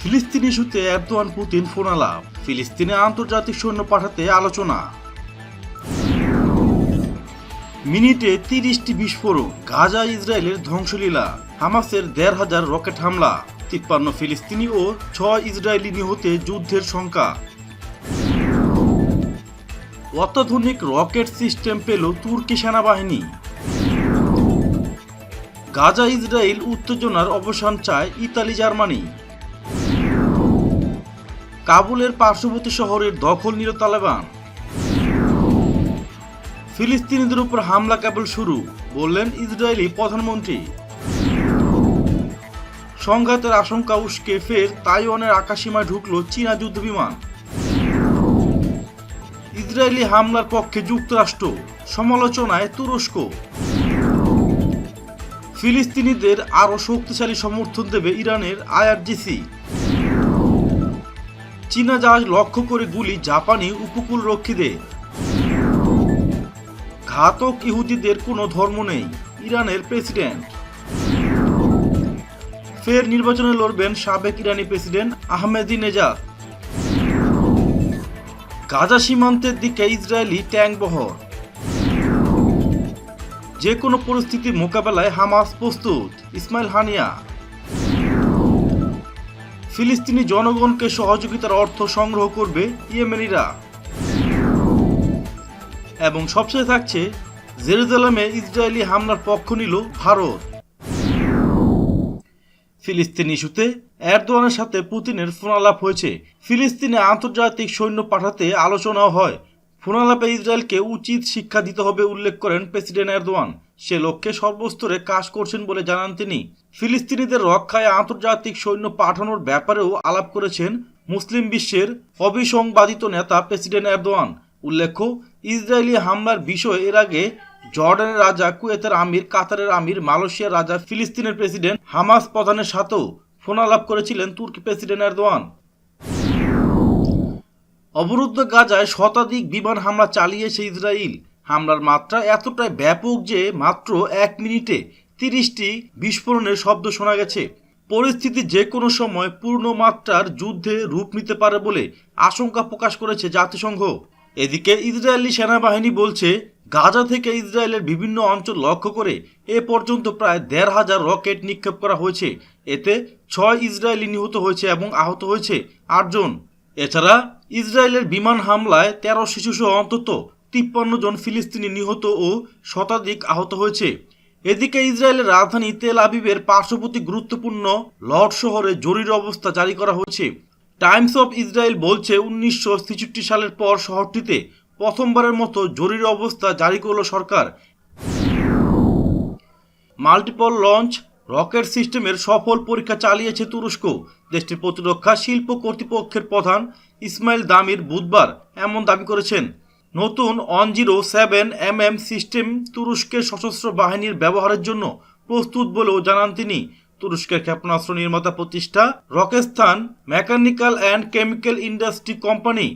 ফিলিস্তিন ইস্যুতে Erdogan Putin ফোনালাপ, ফিলিস্তিনে আন্তর্জাতিক সৈন্য পাঠাতে আলোচনা। মিনিটে 30টি বিস্ফোরণ, গাজা ইসরায়েলের ধ্বংসলীলা, হামাসের 1,500 রকেট হামলা, 53 ফিলিস্তিনি ও 6 ইসরায়েলি নিহতে যুদ্ধের শঙ্কা। অত্যাধুনিক রকেট সিস্টেম পেল তুর্কি সেনাবাহিনী। গাজা ইসরায়েল উত্তেজনার অবসান চায় ইতালি জার্মানি। কাবুলের পার্শ্ববর্তী শহরের দখল নিল তালেবান। ফিলিস্তিনিদের উপর হামলা কেবল শুরু, বললেন ইসরায়েলি প্রধানমন্ত্রী। সংঘাতের আশঙ্কা উস্কে ফের তাইওয়ানের আকাশসীমায় ঢুকল চীনা যুদ্ধবিমান। ইসরায়েলি হামলার পক্ষে যুক্তরাষ্ট্র, সমালোচনায় তুরস্ক। ফিলিস্তিনিদের আরও শক্তিশালী সমর্থন দেবে ইরানের আইআরজিসি। চীনা জাহাজ লক্ষ্য করে গুলি জাপানি উপকূলরক্ষীদের। ঘাতক ইহুদিদের কোনো ধর্ম নেই, ইরানের প্রেসিডেন্ট। ফের নির্বাচনে লড়বেন সাবেক ইরানি প্রেসিডেন্ট আহমেদিনেজাদ। গাজা সীমান্তের দিকে ইসরায়েলি ট্যাঙ্ক বহর। যে কোনো পরিস্থিতি মোকাবেলায় হামাস প্রস্তুত, ইসমাইল হানিয়া। ফিলিস্তিনি জনগণকে সহযোগিতার অর্থ সংগ্রহ করবে ইয়েমেনিরা। এবং সবশেষে থাকছে, জেরুজালেমে ইসরায়েলি হামলার পক্ষ নিল ভারত। ফিলিস্তিন ইস্যুতে এরদোয়ানের সাথে পুতিনের ফোনালাপ হয়েছে। ফিলিস্তিনে আন্তর্জাতিক সৈন্য পাঠাতে আলোচনাও হয়। ফোনালাপে ইসরায়েলকে উচিত শিক্ষা দিতে হবে উল্লেখ করেন প্রেসিডেন্ট এরদোয়ান। সে লক্ষ্যে সর্বস্তরে কাজ করছেন বলে জানান তিনি। ফিলিস্তিনিদের রক্ষায় আন্তর্জাতিক সৈন্য পাঠানোর ব্যাপারেও আলাপ করেছেন মুসলিম বিশ্বের অবিসংবাদিত নেতা প্রেসিডেন্ট এরদোয়ান। উল্লেখ্য, ইসরায়েলি হামলার বিষয়ে এর আগে জর্ডানের রাজা, কুয়েতের আমির, কাতারের আমির, মালয়েশিয়ার রাজা, ফিলিস্তিনের প্রেসিডেন্ট, হামাস প্রধানের সাথেও ফোনালাপ করেছিলেন তুর্কি প্রেসিডেন্ট এরদোয়ান। অবরুদ্ধ গাজায় শতাধিক বিমান হামলা চালিয়েছে ইসরায়েল। হামলার মাত্রা এতটাই ব্যাপক যে মাত্র 1 মিনিটে 30টি বিস্ফোরণের শব্দ শোনা গেছে। পরিস্থিতি যে কোনো সময় পূর্ণমাত্রার যুদ্ধে রূপ নিতে পারে বলে আশঙ্কা প্রকাশ করেছে জাতিসংঘ। এদিকে ইসরায়েলি সেনাবাহিনী বলছে, গাজা থেকে ইসরায়েলের বিভিন্ন অঞ্চল লক্ষ্য করে এ পর্যন্ত প্রায় 1,500 রকেট নিক্ষেপ করা হয়েছে। এতে 6 ইসরায়েলি নিহত হয়েছে এবং আহত হয়েছে 8 জন। এছাড়া ইসরায়েলের বিমান হামলায় 13 শিশুসহ অন্তত 53 জন ফিলিস্তিনি নিহত ও শতাধিক আহত হয়েছে। এদিকে ইসরায়েলের রাজধানী তেল আবিবের পার্শ্ববর্তী গুরুত্বপূর্ণ লড শহরে জরুরি অবস্থা জারি করা হয়েছে। টাইমস অফ ইসরায়েল বলছে, 1966 সালের পর শহরটিতে প্রথমবারের মতো জরুরি অবস্থা জারি করল সরকার। মাল্টিপল লঞ্চ রকেট সিস্টেমের সফল পরীক্ষা চালিয়েছে তুরস্ক। দেশটির প্রতিরক্ষা শিল্প কর্তৃপক্ষের প্রধান ইসমাইল দামির বুধবার এমন দাবি করেছেন। নতুন 107mm সিস্টেম তুরস্কের সশস্ত্র বাহিনীর ব্যবহারের জন্য প্রস্তুত বলেও জানান তিনি। তুরস্কের ক্ষেপণাস্ত্র নির্মাতা প্রতিষ্ঠান Roketsan mechanical and chemical industry company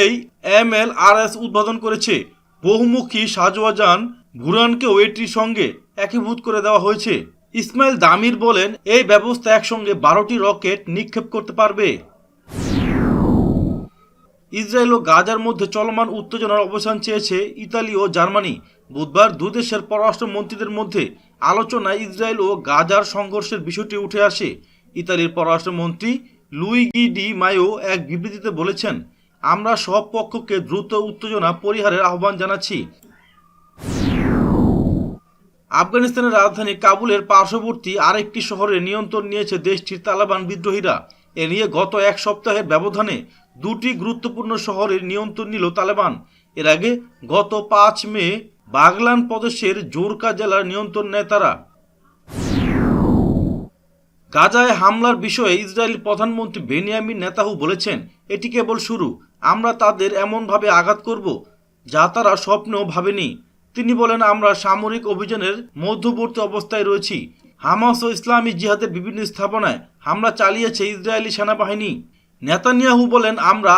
এই MLRS উদ্বোধন করেছে। বহুমুখী সাজোয়াজান বুরানকেও এটির সঙ্গে একীভূত করে দেওয়া হয়েছে। ইসমাইল দামির বলেন, এই ব্যবস্থা একসঙ্গে 12টি রকেট নিক্ষেপ করতে পারবে। ইসরায়েল ও গাজার মধ্যে চলমান উত্তেজনার অবসান চেয়েছে ইতালি ও জার্মানি। বুধবার দুই দেশের পররাষ্ট্রমন্ত্রীদের মধ্যে আলোচনায় ইসরায়েল ও গাজার সংঘর্ষের বিষয়টি উঠে আসে। ইতালির পররাষ্ট্রমন্ত্রী লুইগি ডি মায়ো এক বিবৃতিতে বলেছেন, আমরা সব পক্ষকে দ্রুত উত্তেজনা পরিহারের আহ্বান জানাচ্ছি। আফগানিস্তানের রাজধানী কাবুলের পার্শ্ববর্তী আরেকটি শহরে নিয়ন্ত্রণ নিয়েছে দেশটির তালেবান বিদ্রোহীরা। এ নিয়ে গত এক সপ্তাহের ব্যবধানে 2টি গুরুত্বপূর্ণ শহরের নিয়ন্ত্রণ নিল তালেবান। এর আগে গত 5 মে বাগলান প্রদেশের জোরকা জেলার নিয়ন্ত্রণ নেয় তারা। গাজায় হামলার বিষয়ে ইসরায়েলি প্রধানমন্ত্রী বেনিয়ামিন নেতাহু বলেছেন, এটি কেবল শুরু। আমরা তাদের এমনভাবে আঘাত করব যা তারা স্বপ্নেও ভাবেনি। তিনি বলেন, আমরা সামরিক অভিযানের মধ্যবর্তী অবস্থায় রয়েছি। হামাস ও ইসলামী জিহাদের বিভিন্ন স্থাপনায় হামলা চালিয়েছে ইসরায়েলি সেনাবাহিনী। নেতানিয়াহু বলেন, আমরা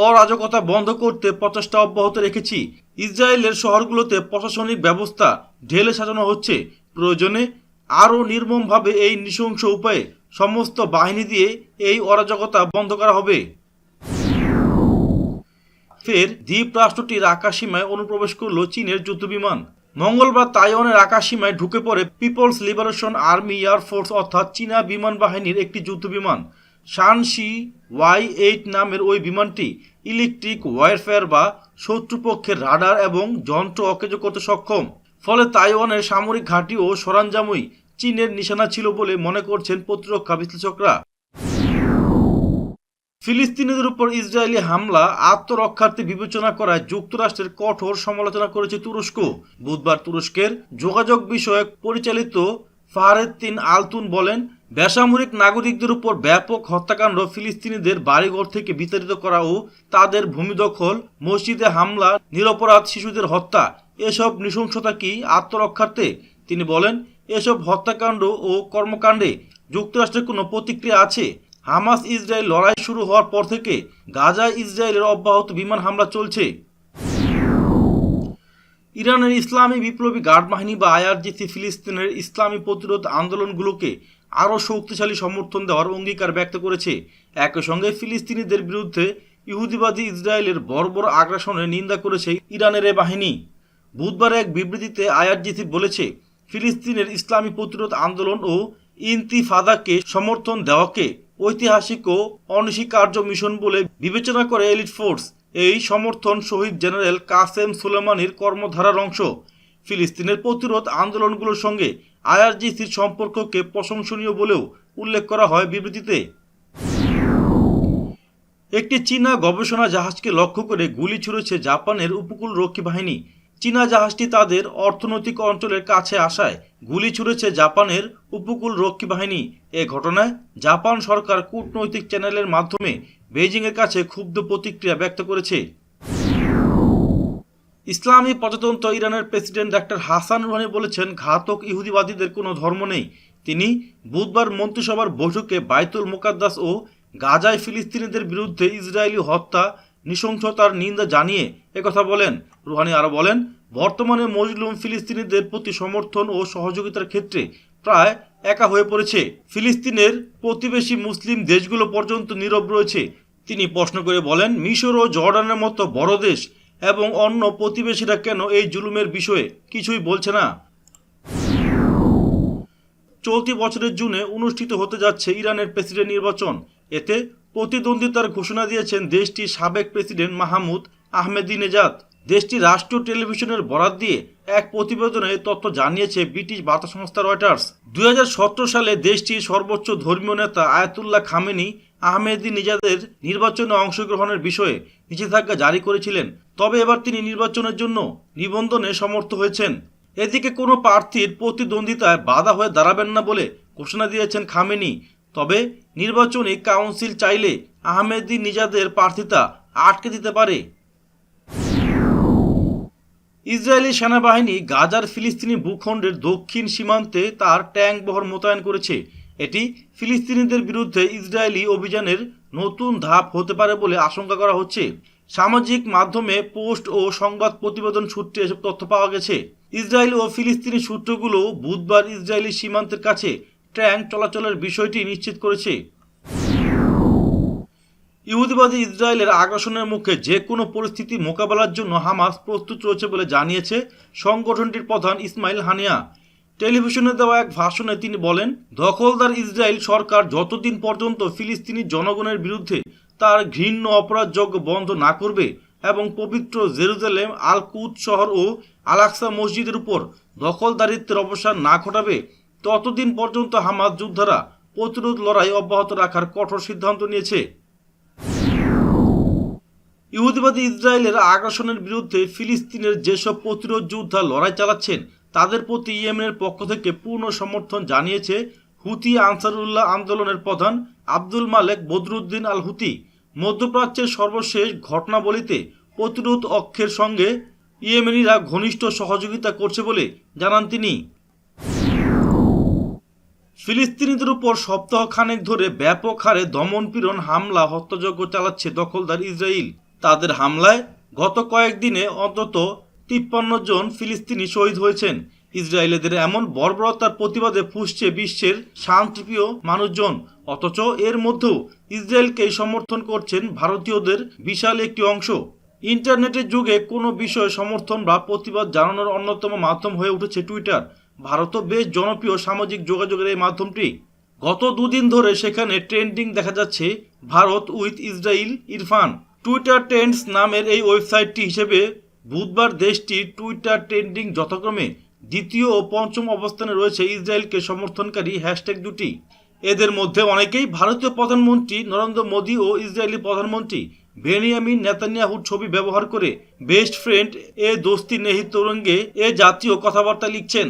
অরাজকতা বন্ধ করতে প্রচেষ্টা অব্যাহত রেখেছি। ইসরায়েলের শহরগুলোতে প্রশাসনিক ব্যবস্থা ঢেলে সাজানো হচ্ছে। প্রয়োজনে আরও নির্মমভাবে এই নৃশংস উপায়ে সমস্ত বাহিনী দিয়ে এই অরাজকতা বন্ধ করা হবে। ফের দ্বীপ রাষ্ট্রটির আকাশসীমায় অনুপ্রবেশ করল চীনের যুদ্ধবিমান। মঙ্গলবার তাইওয়ানের আকাশসীমায় ঢুকে পড়ে পিপলস লিবারেশন আর্মি এয়ারফোর্স অর্থাৎ চীনা বিমান বাহিনীর একটি যুদ্ধবিমান। শানশি Y-8 নামের ওই বিমানটি ইলেকট্রিক ওয়ারফেয়ার বা শত্রুপক্ষের রাডার এবং যন্ত্র অকেজো করতে সক্ষম। ফলে তাইওয়ানের সামরিক ঘাঁটি ও সরঞ্জামই চীনের নিশানা ছিল বলে মনে করছেন প্রতিরক্ষা বিশ্লেষকরা। ফিলিস্তিনিদের উপর ইসরায়েলি হামলা আত্মরক্ষার্থে বিবেচনা করায় যুক্তরাষ্ট্রের কঠোর সমালোচনা করেছে তুরস্ক। বুধবার তুরস্কের যোগাযোগ বিষয়ক পরিচালিত ফাহরেদ্দিন আলতুন বলেন, বেসামরিক নাগরিকদের উপর ব্যাপক হত্যাকাণ্ড, ফিলিস্তিনিদের বাড়িঘর থেকে বিতাড়িত করা ও তাদের ভূমি দখল, মসজিদে হামলা, নিরপরাধ শিশুদের হত্যা এসব নৃশংসতা কি আত্মরক্ষার্থে? তিনি বলেন, এসব হত্যাকাণ্ড ও কর্মকাণ্ডে যুক্তরাষ্ট্রের কোনো প্রতিক্রিয়া আছে? হামাস ইসরায়েল লড়াই শুরু হওয়ার পর থেকে গাজায় ইসরায়েলের অব্যাহত বিমান হামলা চলছে। ইরানের ইসলামী বিপ্লবী গার্ড বাহিনী বা IRGC ফিলিস্তিনের ইসলামী প্রতিরোধ আন্দোলনগুলোকে আরও শক্তিশালী সমর্থন দেওয়ার অঙ্গীকার ব্যক্ত করেছে। একই সঙ্গে ফিলিস্তিনিদের বিরুদ্ধে ইহুদিবাদী ইসরায়েলের বর্বর আগ্রাসনের নিন্দা করেছে ইরানের এ বাহিনী। বুধবার এক বিবৃতিতে IRGC বলেছে, ফিলিস্তিনের ইসলামী প্রতিরোধ আন্দোলন ও ইনতিফাদাকে সমর্থন দেওয়াকে ঐতিহাসিক ও অনস্বীকার্য মিশন বলে বিবেচনা করে এলিট ফোর্স। এই সমর্থন শহীদ জেনারেল কাসেম সুলেমানির কর্মধারার অংশ। ফিলিস্তিনের প্রতিরোধ আন্দোলনগুলোর সঙ্গে IRGCর সম্পর্ককে প্রশংসনীয় বলেও উল্লেখ করা হয় বিবৃতিতে। একটি চীনা গবেষণা জাহাজকে লক্ষ্য করে গুলি ছুড়েছে জাপানের উপকূল রক্ষী বাহিনী। চীনা জাহাজটি তাদের অর্থনৈতিক অঞ্চলের কাছে আসায় গুলি ছুড়েছে জাপানের উপকূল রক্ষী বাহিনী। এ ঘটনায় জাপান সরকার কূটনৈতিক চ্যানেলের মাধ্যমে বেইজিংয়ের কাছে ক্ষুব্ধ প্রতিক্রিয়া ব্যক্ত করেছে। ইসলামী প্রজাতন্ত্র ইরানের প্রেসিডেন্ট ডক্টর হাসান রুহানি বলেছেন, ঘাতক ইহুদিবাদীদের কোনো ধর্ম নেই। তিনি বুধবার মন্ত্রিসভার বৈঠকে বাইতুল মুকাদ্দাস ও গাজায় ফিলিস্তিনিদের বিরুদ্ধে ইসরায়েলি হত্যা নৃশংসতার নিন্দা জানিয়ে একথা বলেন। রুহানি আরও বলেন, বর্তমানে মজলুম ফিলিস্তিনিদের প্রতি সমর্থন ও সহযোগিতার ক্ষেত্রে প্রায় একা হয়ে পড়েছে। ফিলিস্তিনের প্রতিবেশী মুসলিম দেশগুলো পর্যন্ত নীরব রয়েছে। তিনি প্রশ্ন করে বলেন, মিশর ও জর্ডানের মতো বড় দেশ এবং অন্য প্রতিবেশীরা কেন এই জুলুমের বিষয়ে কিছুই বলছে না? চলতি বছরের জুনে অনুষ্ঠিত হতে যাচ্ছে ইরানের প্রেসিডেন্ট নির্বাচন। এতে প্রতিদ্বন্দ্বিতার ঘোষণা দিয়েছেন দেশটির সাবেক প্রেসিডেন্ট মাহমুদ আহমেদিনেজাদ। দেশটির রাষ্ট্রীয় টেলিভিশনের বরাত দিয়ে এক প্রতিবেদনে তথ্য জানিয়েছে ব্রিটিশ বার্তা সংস্থা রয়টার্স। 2017 সালে দেশটির সর্বোচ্চ ধর্মীয় নেতা আয়াতুল্লাহ খামেনি আহমেদিনেজাদের নির্বাচনে অংশগ্রহণের বিষয়ে নিষেধাজ্ঞা জারি করেছিলেন। তবে এবার তিনি নির্বাচনের জন্য নিবন্ধনে সমর্থ হয়েছেন। এদিকে কোনো প্রার্থীর প্রতিদ্বন্দ্বিতায় বাধা হয়ে দাঁড়াবেন না বলে ঘোষণা দিয়েছেন খামেনি। তবে নির্বাচনী কাউন্সিল চাইলে আহমেদিনেজাদের প্রার্থিতা আটকে দিতে পারে। ইসরায়েলি সেনাবাহিনী গাজার ফিলিস্তিনি ভূখণ্ডের দক্ষিণ সীমান্তে তার ট্যাঙ্ক বহর মোতায়েন করেছে। এটি ফিলিস্তিনিদের বিরুদ্ধে ইসরায়েলি অভিযানের নতুন ধাপ হতে পারে বলে আশঙ্কা করা হচ্ছে। সামাজিক মাধ্যমে পোস্ট ও সংবাদ প্রতিবেদন সূত্রে এসব তথ্য পাওয়া গেছে। ইসরায়েল ও ফিলিস্তিনি সূত্রগুলো বুধবার ইসরায়েলি সীমান্তের কাছে ট্যাঙ্ক চলাচলের বিষয়টি নিশ্চিত করেছে। ইহুদিবাদী ইসরায়েলের আগ্রাসনের মুখে যে কোনো পরিস্থিতি মোকাবেলার জন্য হামাস প্রস্তুত রয়েছে বলে জানিয়েছে সংগঠনটির প্রধান ইসমাইল হানিয়া। টেলিভিশনে দেওয়া এক ভাষণে তিনি বলেন, দখলদার ইসরায়েল সরকার যতদিন পর্যন্ত ফিলিস্তিনি জনগণের বিরুদ্ধে তার ঘৃণ্য অপরাধযজ্ঞ বন্ধ না করবে এবং পবিত্র জেরুজালেম, আল কুদস শহর ও আল আকসা মসজিদের উপর দখলদারিত্বের অবসান না ঘটাবে, ততদিন পর্যন্ত হামাস যোদ্ধারা প্রতিরোধ লড়াই অব্যাহত রাখার কঠোর সিদ্ধান্ত নিয়েছে। ইহুদিবাদী ইসরায়েলের আগ্রাসনের বিরুদ্ধে ফিলিস্তিনের যেসব প্রতিরোধ যোদ্ধা লড়াই চালাচ্ছেন তাদের প্রতি ইয়েমেনের পক্ষ থেকে পূর্ণ সমর্থন জানিয়েছে হুতি আনসারুল্লাহ আন্দোলনের প্রধান আব্দুল মালেক বদরুদ্দিন আল হুতি। মধ্যপ্রাচ্যের সর্বশেষ ঘটনাবলিতে প্রতিরোধ অক্ষের সঙ্গে ইয়েমেনিরা ঘনিষ্ঠ সহযোগিতা করছে বলে জানান তিনি। ফিলিস্তিনিদের উপর সপ্তাহখানেক ধরে ব্যাপক হারে দমনপীড়ন, হামলা, হত্যাযজ্ঞ চালাচ্ছে দখলদার ইসরায়েল। তাদের হামলায় গত কয়েকদিনে অন্তত 53 জন ফিলিস্তিনি শহীদ হয়েছেন। ইসরায়েলিদের এমন বর্বরতার প্রতিবাদে ফুঁসছে বিশ্বের শান্তিপ্রিয় মানুষজন, অথচ এর মধ্যেও ইসরায়েলকেই সমর্থন করছেন ভারতীয়দের বিশাল একটি অংশ। ইন্টারনেটের যুগে কোনো বিষয়ে সমর্থন বা প্রতিবাদ জানানোর অন্যতম মাধ্যম হয়ে উঠেছে টুইটার। ভারতও বেশ জনপ্রিয় সামাজিক যোগাযোগের এই মাধ্যমটি। গত দুদিন ধরে সেখানে ট্রেন্ডিং দেখা যাচ্ছে Bharat with Israel Irfan. Twitter Trends নামের এই ওয়েবসাইটটি হিসেবে বুধবার দেশটির টুইটার ট্রেন্ডিং যথাক্রমে দ্বিতীয় ও পঞ্চম অবস্থানে রয়েছে ইসরায়েলকে সমর্থনকারী হ্যাশট্যাগ দুটি। এদের মধ্যে অনেকেই ভারতীয় প্রধানমন্ত্রী নরেন্দ্র মোদী ও ইসরায়েলি প্রধানমন্ত্রী বেনিয়ামিন নেতানিয়াহুর ছবি ব্যবহার করে বেস্ট ফ্রেন্ড এ দোস্তি নেহি তোরেঙ্গে এ জাতীয় কথাবার্তা লিখছেন।